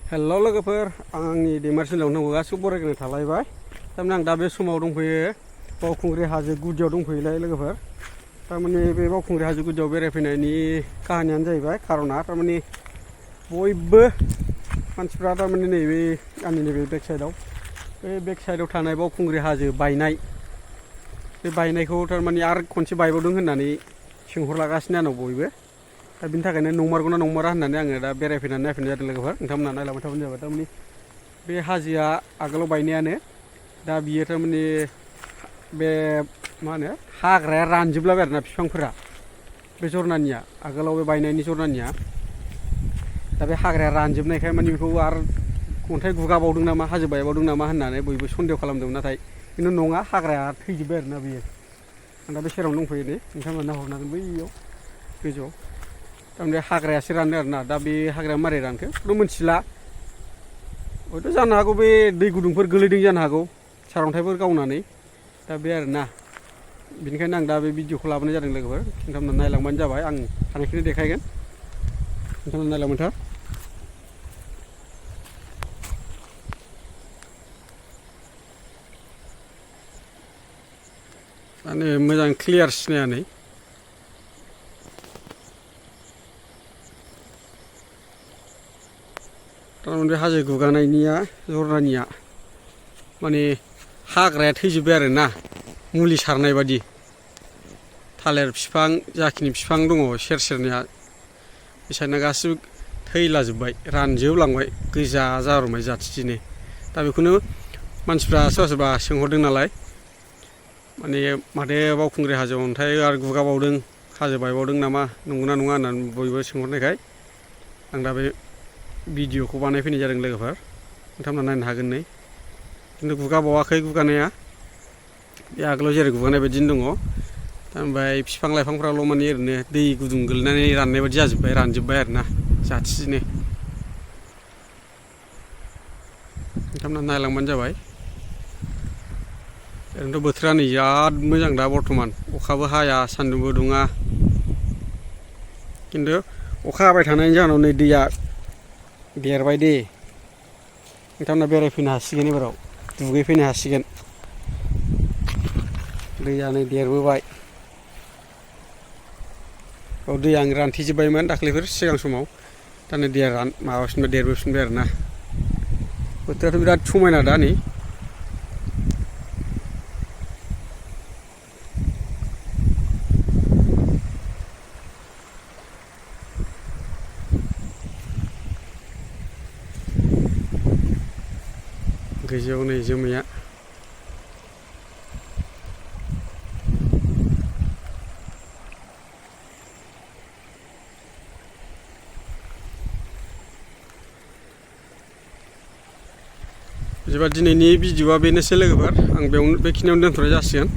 Hello लोगोफोर आंनि दैमारसिलाव नांगौ गासिबो बरायग्रोनो थालायबाय थारमाने आं दा बे समाव दंफैयो बावखुंग्रि हाजो गुदियाव दंफैयोलाय लोगोफोर थारमाने बे बावखुंग्रि हाजो गुदियाव बेरायफैनायनि काहानियानो जाहैबाय खारना थारमाने बयबो मानसिफ्रा थारमाने नैबे आंनि नैबे बेक साइडआव थानाय बावखुंग्रि हाजो बायनाय बे बायनायखौ थारमाने आरो खनसे बायबावदों होननानै सोंहरलागासिनो आंनाव बयबो दा बिनि थाखायनो नंमारगौना नंमारा होननानै आङो दा बेरायफैनानै नायफैनाय जादों लोगोफोर नोंथांमोना नायलांबाय थाबानो जाबाय थारमाने बे हाजोआ आगोलाव बायनायानो दा बियो थारमाने बे मा होनो हाग्राया रानजोबलाबाय आरोना बिफांफोरा बे जरनानिया आगोलाव बे बायनायनि जरनानिया दा बे हाग्राया रानजोबनायखाय माने बेखौ आरो अन्थाइ गुगाबावदों नामा हाजो बायबावदों नामा होननानै बयबो सन्देह खालामदोंमोन नाथाय खिन्थु नङा हाग्राया थैजोब्बाय आरोना बियो आं दा बे सेरावनो दंफैयो नै नोंथांमोना नाहरनांगोन बैयाव गोजौआव थारमाने हाग्रायासो रानदों आरोना दा बे हाग्राया मारै रानखो बेखौथ' मिथिला हयथ' जानो हागौ बे दै गुदुंफोर गोलैदों जानो हागौ सारअन्थाइफोर गावनानै दा बे आरोना बेनिखायनो आं दा बे भिडिअखौ लाबोनाय जादों लोगोफोर नोंथांमोना नायलांबानो जाबाय आं हानायखिनि देखायगोन नोंथांमोना नायलांबाय था माने मोजां क्लियार सिनाया नै थारमाने बे हाजो गुगानायनिया जरनानिया माने हाग्राया थैजोब्बाय आरोना मुलि सारनाय बादि थालिर बिफां जाखिनि बिफां दङ सेर सेरनिया बिसायना गासिबो थैलाजोब्बाय रानजोबलांबाय गोजा जारबाय जाथिनो दा बेखौनो मानसिफ्रा सोरबा सोरबा सोंहरदों नालाय माने माथो बावखुंग्रि हाजोआव अन्थाइ आरो गुगाबावदों हाजो बायबावदों नामा नंगौना नङा होननानै बयबो सोंहरनायखाय आं दा बे भिडिअखौ बानायफैनाय जादों लोगोफोर नोंथांमोना नायनो हागोन नै खिन्थु गुगाबावाखै गुगानाया बे आगोलाव जेरै गुगानाय बायदिनो दङ ओमफ्राय बिफां लाइफांफ्राल' माने ओरैनो दै गुदुं गोलैनानै राननाय बायदि जाजोब्बाय रानजोब्बाय आरोना जाथिनो नोंथांमोना नायलांबानो जाबाय ओरैनोथ' बोथोरा नै बिराद मोजां दा बर्थमान अखाबो हाया सान्दुंबो दुङा खिन्थु अखा हाबाय थानायनि जाहोनाव नै दैया देरबाय दे नोंथांमोना बेरायफैनो हासिगोन एबाराव दुगैफैनो हासिगोन दैया नै देरबोबाय औ दैया रानथेजोब्बायमोन दाख्लैफोर सिगां समाव दा नै दैया माबाफिनबाय देरबोफिनबाय आरोना बोथोराथ' बिराद समायना दा नै गोजौआव नै जोमैया बिदिबा दिनैनि भिडिअआ बेनोसै लोगोफोर आं बेखिनियावनो दोनथ'नाय जासिगोन।